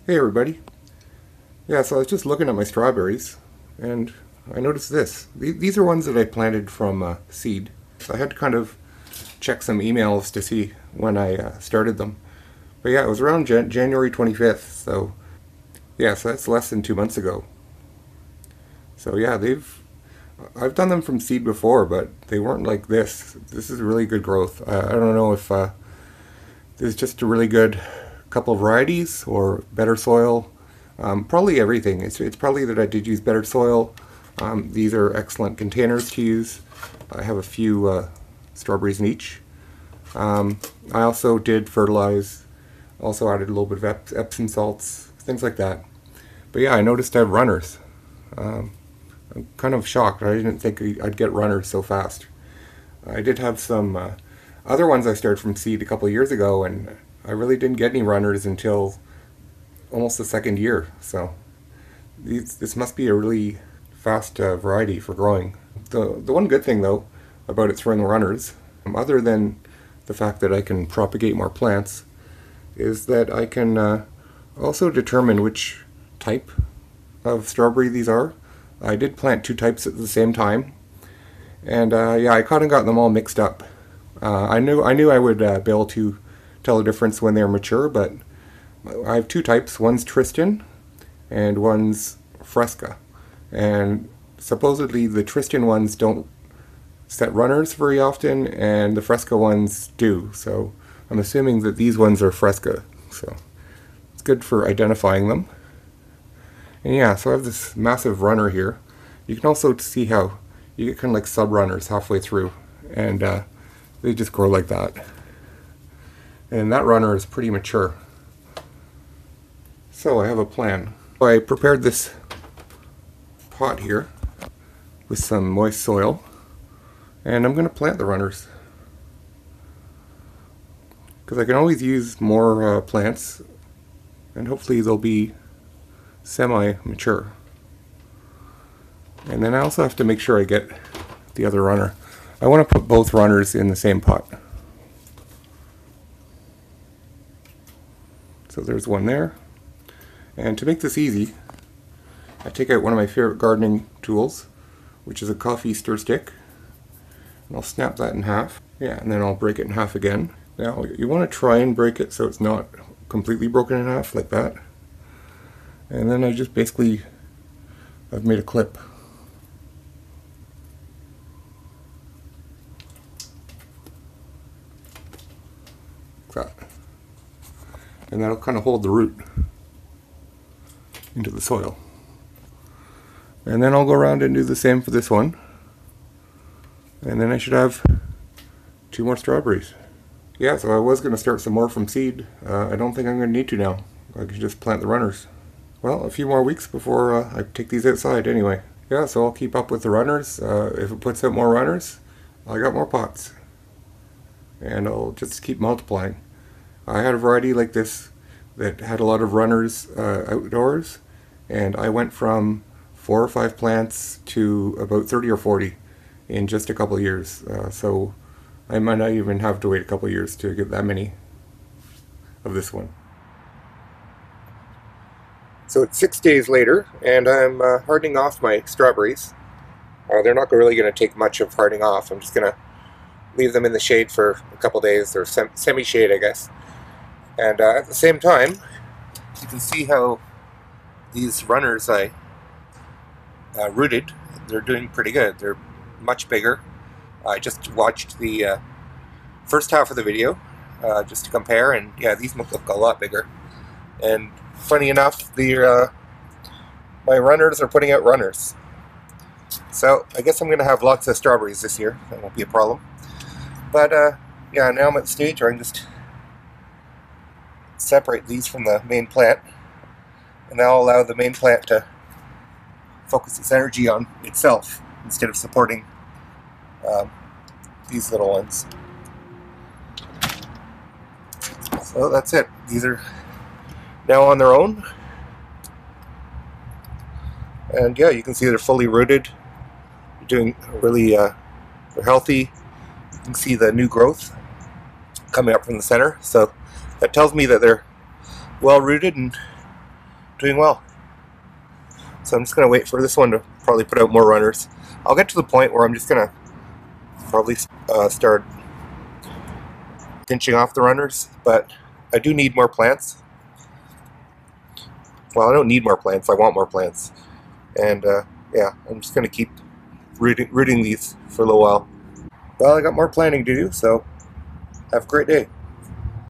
Hey everybody. Yeah, so I was just looking at my strawberries and I noticed this. These are ones that I planted from seed. So I had to kind of check some emails to see when I started them. But yeah, it was around January 25th. So yeah, so that's less than 2 months ago. So yeah, I've done them from seed before, but they weren't like this. This is really good growth. I don't know if there's just a really good couple of varieties or better soil. Probably everything. It's probably that I did use better soil. These are excellent containers to use. I have a few strawberries in each. I also did fertilize, also added a little bit of Epsom salts, things like that. But yeah, I noticed I have runners. I'm kind of shocked. I didn't think I'd get runners so fast. I did have some other ones I started from seed a couple of years ago, and I really didn't get any runners until almost the second year. So this must be a really fast variety for growing. The one good thing though about it throwing runners, other than the fact that I can propagate more plants, is that I can also determine which type of strawberry these are. I did plant two types at the same time, and yeah, I kind of got them all mixed up. I knew I would be able to tell the difference when they're mature, but I have two types. One's Tristan and one's Fresca, and supposedly the Tristan ones don't set runners very often and the Fresca ones do, so I'm assuming that these ones are Fresca, so it's good for identifying them. And yeah, so I have this massive runner here. You can also see how you get kind of like sub-runners halfway through, and they just grow like that. And that runner is pretty mature. So I have a plan. I prepared this pot here with some moist soil, and I'm going to plant the runners, because I can always use more plants, and hopefully they'll be semi-mature. And then I also have to make sure I get the other runner. I want to put both runners in the same pot. So there's one there. And to make this easy, I take out one of my favorite gardening tools, which is a coffee stir stick, and I'll snap that in half. Yeah, and then I'll break it in half again. Now you want to try and break it so it's not completely broken in half like that. And then I've made a clip. Like that. And that'll kind of hold the root into the soil. And then I'll go around and do the same for this one. And then I should have 2 more strawberries. Yeah, so I was going to start some more from seed. I don't think I'm going to need to now. I can just plant the runners. Well, a few more weeks before I take these outside anyway. Yeah, so I'll keep up with the runners. If it puts out more runners, I got more pots. And I'll just keep multiplying. I had a variety like this that had a lot of runners outdoors, and I went from 4 or 5 plants to about 30 or 40 in just a couple of years. So I might not even have to wait a couple of years to get that many of this one. So it's 6 days later, and I'm hardening off my strawberries. They're not really going to take much of hardening off. I'm just going to leave them in the shade for a couple days, or semi-shade, I guess. And at the same time, you can see how these runners I rooted, they're doing pretty good. They're much bigger. I just watched the first half of the video just to compare, and yeah, these look a lot bigger. And funny enough, my runners are putting out runners. So I guess I'm going to have lots of strawberries this year. That won't be a problem. But yeah, now I'm at the stage where I can just separate these from the main plant, and that'll allow the main plant to focus its energy on itself instead of supporting these little ones. So that's it. These are now on their own, and yeah, you can see they're fully rooted. They're doing really, they're healthy. You can see the new growth coming up from the center, so that tells me that they're well rooted and doing well. So I'm just going to wait for this one to probably put out more runners. I'll get to the point where I'm just going to probably start pinching off the runners, but I do need more plants. Well, I don't need more plants, I want more plants. And yeah, I'm just going to keep rooting these for a little while. Well, I got more planting to do, so have a great day.